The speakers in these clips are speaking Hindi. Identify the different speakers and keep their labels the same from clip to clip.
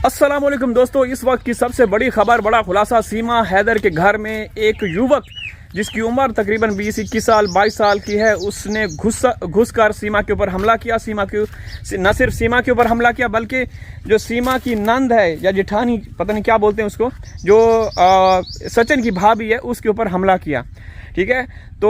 Speaker 1: अस्सलामुअलैकुम दोस्तों, इस वक्त की सबसे बड़ी खबर, बड़ा खुलासा। सीमा हैदर के घर में एक युवक जिसकी उम्र तकरीबन 20-21 साल 22 साल की है, उसने घुसकर सीमा के ऊपर हमला किया। न सिर्फ सीमा के ऊपर हमला किया बल्कि जो सीमा की नंद है या जेठानी, पता नहीं क्या बोलते हैं उसको, जो सचिन की भाभी है, उसके ऊपर हमला किया। ठीक है, तो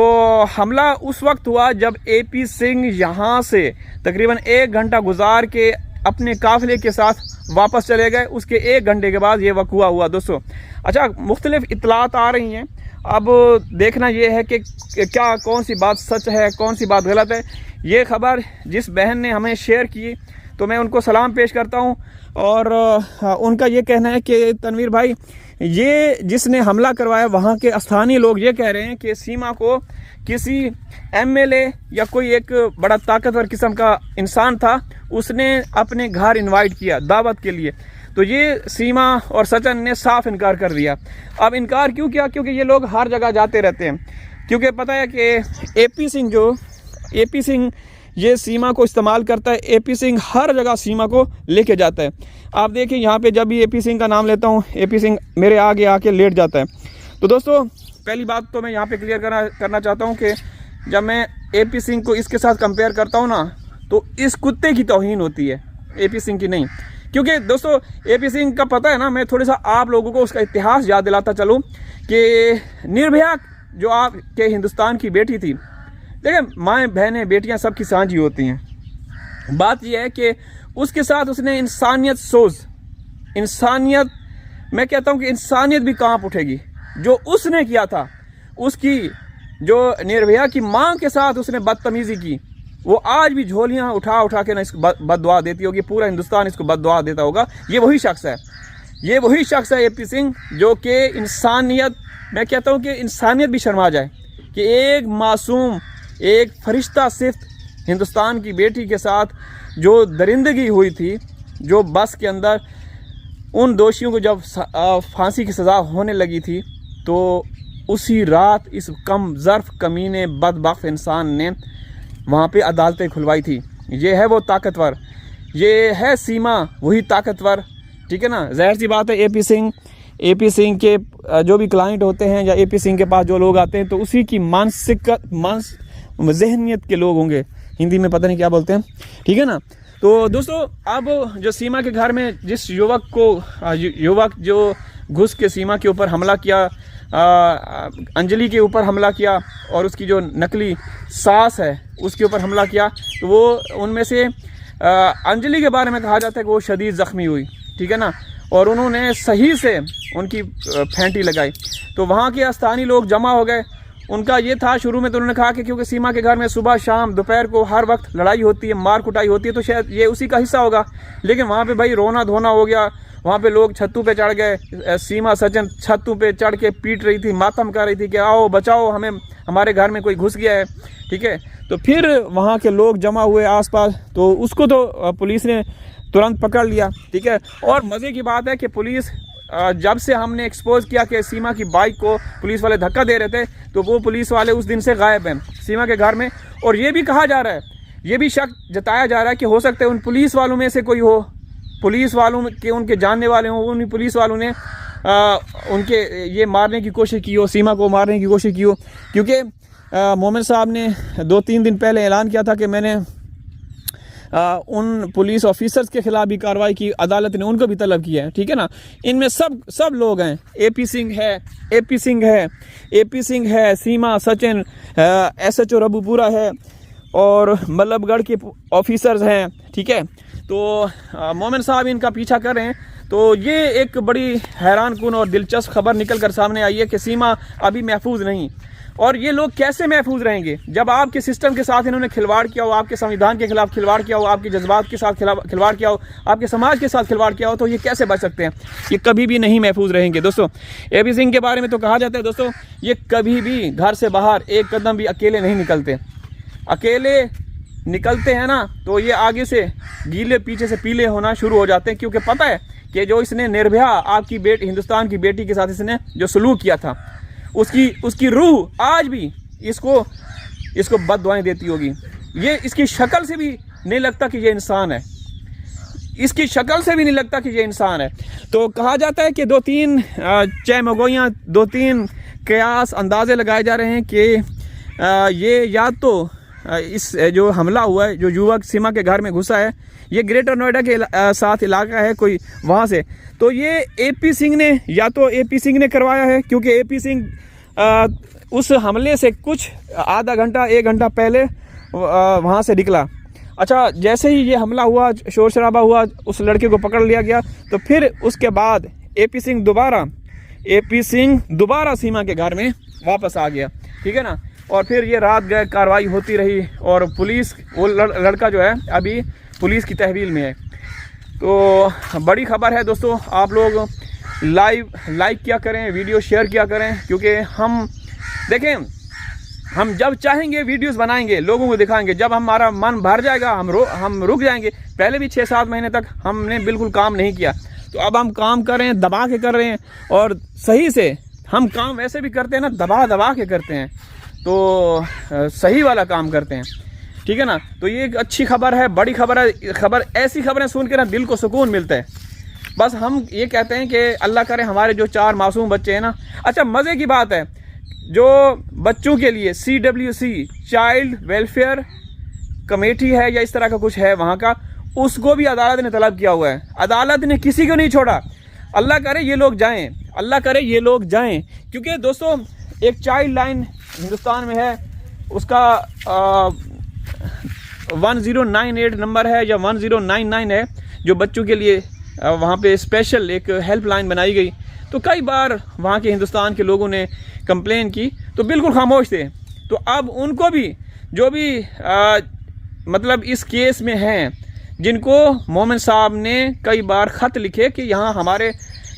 Speaker 1: हमला उस वक्त हुआ जब AP सिंह यहाँ से तकरीबन 1 घंटा गुजार के अपने काफिले के साथ वापस चले गए। उसके 1 घंटे के बाद ये वक़ुआ हुआ दोस्तों। अच्छा, मुख्तलिफ इतलात आ रही हैं, अब देखना ये है कि क्या कौन सी बात सच है, कौन सी बात गलत है। ये खबर जिस बहन ने हमें शेयर की तो मैं उनको सलाम पेश करता हूँ। और उनका ये कहना है कि तनवीर भाई, ये जिसने हमला करवाया वहाँ के स्थानीय लोग ये कह रहे हैं कि सीमा को किसी MLA या कोई एक बड़ा ताकतवर किस्म का इंसान था, उसने अपने घर इनवाइट किया दावत के लिए। तो ये सीमा और सचिन ने साफ इनकार कर दिया। अब इनकार क्यों किया? क्योंकि ये लोग हर जगह जाते रहते हैं। क्योंकि पता है कि AP सिंह ये सीमा को इस्तेमाल करता है। AP सिंह हर जगह सीमा को लेके जाता है। आप देखिए, यहाँ पे जब भी AP सिंह का नाम लेता हूँ, AP सिंह मेरे आगे आके लेट जाता है। तो दोस्तों, पहली बात तो मैं यहाँ पे क्लियर करना चाहता हूँ कि जब मैं AP सिंह को इसके साथ कंपेयर करता हूँ ना, तो इस कुत्ते की तौहीन होती है, AP सिंह की नहीं। क्योंकि दोस्तों, AP सिंह का पता है ना, मैं थोड़ा सा आप लोगों को उसका इतिहास याद दिलाता चलूँ कि निर्भया जो आपके हिंदुस्तान की बेटी थी, देखिए माएँ बहनें बेटियाँ सबकी साझी होती हैं। बात यह है कि उसके साथ उसने इंसानियत, मैं कहता हूँ कि इंसानियत भी कांप उठेगी। जो उसने किया था, उसकी जो निर्भया की माँ के साथ उसने बदतमीज़ी की, वो आज भी झोलियाँ उठा के ना इसको बददुआ देती होगी। पूरा हिंदुस्तान इसको बददुआ देता होगा। ये वही शख्स है AP सिंह, जो कि इंसानियत, मैं कहता हूँ कि इंसानियत भी शर्मा जाए कि एक मासूम, एक फरिश्ता सिर्फ हिंदुस्तान की बेटी के साथ जो दरिंदगी हुई थी, जो बस के अंदर उन दोषियों को जब फांसी की सज़ा होने लगी थी, तो उसी रात इस कम ज़र्फ कमीने बदबख्त इंसान ने वहाँ पे अदालतें खुलवाई थी। ये है वो ताकतवर, ये है सीमा वही ताकतवर। ठीक है ना, ज़ाहिर सी बात है AP सिंह के जो भी क्लाइंट होते हैं या AP सिंह के पास जो लोग आते हैं, तो उसी की ज़हनियत के लोग होंगे। हिंदी में पता नहीं क्या बोलते हैं। ठीक है ना। तो दोस्तों, अब जो सीमा के घर में जिस युवक जो घुस के सीमा के ऊपर हमला किया, अंजलि के ऊपर हमला किया, और उसकी जो नकली सास है उसके ऊपर हमला किया, तो वो उनमें से अंजलि के बारे में कहा जाता है कि वो शदीद ज़ख्मी हुई। ठीक है ना, और उन्होंने सही से उनकी फेंटी लगाई। तो वहाँ के स्थानीय लोग जमा हो गए। उनका ये था, शुरू में तो उन्होंने कहा कि क्योंकि सीमा के घर में सुबह शाम दोपहर को हर वक्त लड़ाई होती है, मार कुटाई होती है, तो शायद ये उसी का हिस्सा होगा। लेकिन वहाँ पे भाई रोना धोना हो गया। वहाँ पे लोग छत्तों पे चढ़ गए। सीमा सचिन छत्तों पे चढ़ के पीट रही थी, मातम कर रही थी कि आओ बचाओ, हमारे घर में कोई घुस गया है। ठीक है, तो फिर वहाँ के लोग जमा हुए आसपास, तो उसको तो पुलिस ने तुरंत पकड़ लिया। ठीक है, और मज़े की बात है कि पुलिस, जब से हमने एक्सपोज किया कि सीमा की बाइक को पुलिस वाले धक्का दे रहे थे, तो वो पुलिस वाले उस दिन से गायब हैं सीमा के घर में। और ये भी कहा जा रहा है, ये भी शक जताया जा रहा है कि हो सकता है उन पुलिस वालों में से कोई हो, पुलिस वालों के उनके जानने वाले हों, उन पुलिस वालों ने उनके ये मारने की कोशिश की हो, सीमा को मारने की कोशिश की हो। क्योंकि मोमिन साहब ने 2-3 दिन पहले ऐलान किया था कि मैंने उन पुलिस ऑफिसर्स के खिलाफ भी कार्रवाई की, अदालत ने उनको भी तलब किया है। ठीक है ना, इनमें सब लोग हैं। AP सिंह है, सीमा, सचिन, SHO रबूपुरा है, और मल्लभगढ़ के ऑफिसर्स हैं। ठीक है, तो मोमिन साहब इनका पीछा कर रहे हैं। तो ये एक बड़ी हैरान कुन और दिलचस्प खबर निकल कर सामने आई है कि सीमा अभी महफूज नहीं। और ये लोग कैसे महफूज रहेंगे जब आपके सिस्टम के साथ इन्होंने खिलवाड़ किया हो, आपके संविधान के खिलाफ खिलवाड़ किया हो, आपके जज्बात के साथ खिलवाड़ किया हो, आपके समाज के साथ खिलवाड़ किया हो, तो ये कैसे बच सकते हैं? ये कभी भी नहीं महफूज रहेंगे दोस्तों। AP सिंह के बारे में तो कहा जाता है दोस्तों, ये कभी भी घर से बाहर एक कदम भी अकेले नहीं निकलते। अकेले निकलते हैं ना, तो ये आगे से गीले पीछे से पीले होना शुरू हो जाते हैं। क्योंकि पता है कि जो इसने निर्भया आपकी हिंदुस्तान की बेटी के साथ इसने जो सलूक किया था, उसकी रूह आज भी इसको बददुआएं देती होगी। ये इसकी शक्ल से भी नहीं लगता कि ये इंसान है। इसकी शक्ल से भी नहीं लगता कि ये इंसान है। तो कहा जाता है कि 2-3 चैमगोइयाँ, 2-3 कयास अंदाजे लगाए जा रहे हैं कि ये या तो इस जो हमला हुआ है, जो युवक सीमा के घर में घुसा है, ये ग्रेटर नोएडा के साथ इलाका है कोई वहाँ से, तो ये AP सिंह ने, या तो AP सिंह ने करवाया है, क्योंकि AP सिंह उस हमले से कुछ आधा घंटा 1 घंटा पहले वहाँ से निकला। अच्छा, जैसे ही ये हमला हुआ, शोर शराबा हुआ, उस लड़के को पकड़ लिया गया, तो फिर उसके बाद AP सिंह दोबारा सीमा के घर में वापस आ गया, ठीक है ना। और फिर ये रात गए कार्रवाई होती रही, और पुलिस, वो लड़का जो है अभी पुलिस की तहवील में है। तो बड़ी खबर है दोस्तों, आप लोग लाइक किया करें, वीडियो शेयर किया करें, क्योंकि हम देखें, हम जब चाहेंगे वीडियोस बनाएंगे, लोगों को दिखाएंगे, जब हमारा मन भर जाएगा हम रुक जाएंगे। पहले भी 6-7 महीने तक हमने बिल्कुल काम नहीं किया, तो अब हम काम कर रहे हैं, दबा के कर रहे हैं, और सही से हम काम वैसे भी करते हैं ना, दबा के करते हैं, तो सही वाला काम करते हैं, ठीक है ना। तो ये एक अच्छी खबर है, बड़ी खबर है। ऐसी खबरें सुन के ना दिल को सुकून मिलता है। बस हम ये कहते हैं कि अल्लाह करे हमारे जो 4 मासूम बच्चे हैं ना। अच्छा, मज़े की बात है, जो बच्चों के लिए CWC चाइल्ड वेलफेयर कमेटी है या इस तरह का कुछ है वहाँ का, उसको भी अदालत ने तलब किया हुआ है। अदालत ने किसी को नहीं छोड़ा। अल्लाह करे ये लोग जाएं, अल्लाह करे ये लोग जाएं, क्योंकि दोस्तों एक चाइल्ड लाइन हिंदुस्तान में है, उसका 1098 नंबर है या 1099 है, जो बच्चों के लिए वहाँ पे स्पेशल एक हेल्पलाइन बनाई गई। तो कई बार वहाँ के हिंदुस्तान के लोगों ने कंप्लेन की, तो बिल्कुल खामोश थे। तो अब उनको भी, जो भी मतलब इस केस में हैं, जिनको मोमिन साहब ने कई बार ख़त लिखे कि यहाँ हमारे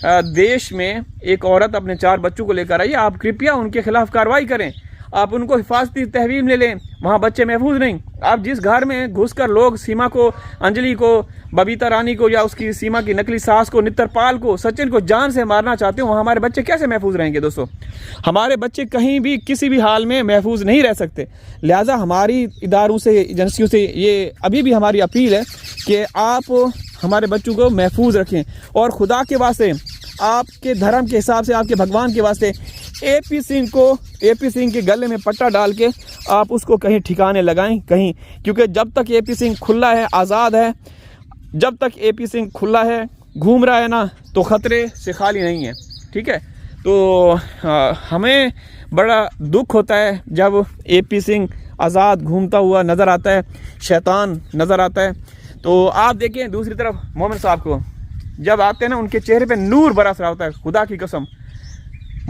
Speaker 1: देश में एक औरत अपने 4 बच्चों को लेकर आई, आप कृपया उनके खिलाफ़ कार्रवाई करें, आप उनको हिफाजती तहवील में लें, वहाँ बच्चे महफूज नहीं। आप जिस घर में घुसकर लोग सीमा को, अंजलि को, बबीता रानी को, या उसकी सीमा की नकली सास को, नित्तरपाल को, सचिन को जान से मारना चाहते हो, वहाँ हमारे बच्चे कैसे महफूज रहेंगे दोस्तों? हमारे बच्चे कहीं भी किसी भी हाल में महफूज नहीं रह सकते। लिहाजा हमारी इदारों से, एजेंसियों से ये अभी भी हमारी अपील है कि आप हमारे बच्चों को महफूज रखें, और खुदा के वास्ते, आपके धर्म के हिसाब से, आपके भगवान के वास्ते AP सिंह के गले में पट्टा डाल के आप उसको कहीं ठिकाने लगाएं कहीं, क्योंकि जब तक AP सिंह खुला है, आज़ाद है, जब तक AP सिंह खुला है, घूम रहा है ना, तो ख़तरे से खाली नहीं है, ठीक है। तो हमें बड़ा दुख होता है जब AP सिंह आज़ाद घूमता हुआ नज़र आता है, शैतान नज़र आता है। तो आप देखें दूसरी तरफ मोमिन साहब को जब आते हैं ना, उनके चेहरे पे नूर बरस रहा होता है, खुदा की कसम।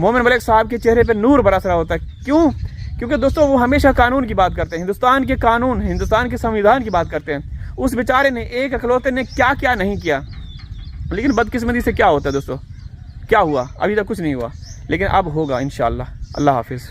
Speaker 1: मोमिन मलिक साहब के चेहरे पे नूर बरस रहा होता है। क्यों? क्योंकि दोस्तों वो हमेशा कानून की बात करते हैं, हिंदुस्तान के कानून, हिंदुस्तान के संविधान की बात करते हैं। उस बेचारे ने, एक अखलौते ने क्या क्या नहीं किया, लेकिन बदकिस्मती से क्या होता है दोस्तों, क्या हुआ? अभी तक कुछ नहीं हुआ, लेकिन अब होगा इंशाअल्लाह। अल्लाह हाफिज़।